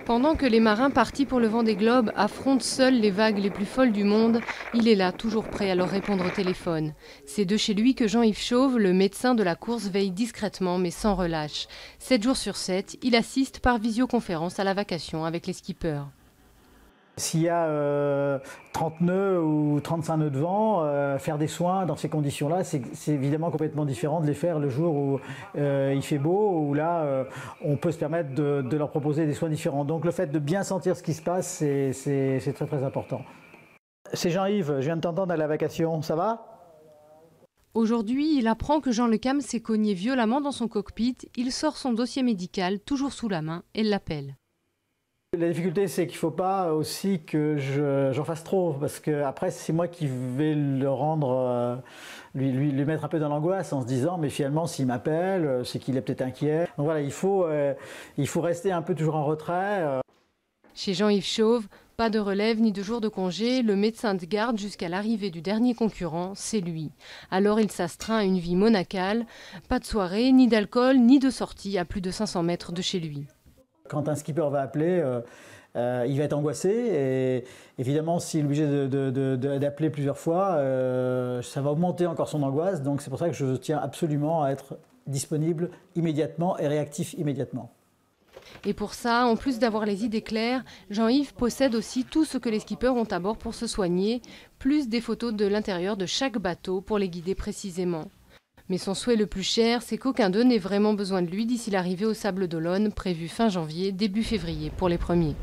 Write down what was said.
Pendant que les marins partis pour le Vendée Globe affrontent seuls les vagues les plus folles du monde, il est là, toujours prêt à leur répondre au téléphone. C'est de chez lui que Jean-Yves Chauve, le médecin de la course, veille discrètement mais sans relâche. 7 jours sur 7, il assiste par visioconférence à la vacation avec les skippers. S'il y a 30 nœuds ou 35 nœuds de vent, faire des soins dans ces conditions-là, c'est évidemment complètement différent de les faire le jour où il fait beau, où là, on peut se permettre de leur proposer des soins différents. Donc le fait de bien sentir ce qui se passe, c'est très très important. C'est Jean-Yves, je viens de t'entendre à la vacation, ça va ? Aujourd'hui, il apprend que Jean Le Cam s'est cogné violemment dans son cockpit. Il sort son dossier médical, toujours sous la main, et l'appelle. La difficulté, c'est qu'il ne faut pas aussi que j'en fasse trop, parce que après, c'est moi qui vais le rendre, lui mettre un peu dans l'angoisse en se disant, mais finalement, s'il m'appelle, c'est qu'il est peut-être inquiet. Donc voilà, il faut rester un peu toujours en retrait. Chez Jean-Yves Chauve, pas de relève ni de jour de congé, le médecin de garde jusqu'à l'arrivée du dernier concurrent, c'est lui. Alors il s'astreint à une vie monacale, pas de soirée, ni d'alcool, ni de sortie à plus de 500 mètres de chez lui. Quand un skipper va appeler, il va être angoissé et évidemment s'il est obligé d'appeler plusieurs fois, ça va augmenter encore son angoisse. Donc c'est pour ça que je tiens absolument à être disponible immédiatement et réactif immédiatement. Et pour ça, en plus d'avoir les idées claires, Jean-Yves possède aussi tout ce que les skippers ont à bord pour se soigner, plus des photos de l'intérieur de chaque bateau pour les guider précisément. Mais son souhait le plus cher, c'est qu'aucun d'eux n'ait vraiment besoin de lui d'ici l'arrivée au Sables d'Olonne, prévue fin janvier, début février pour les premiers.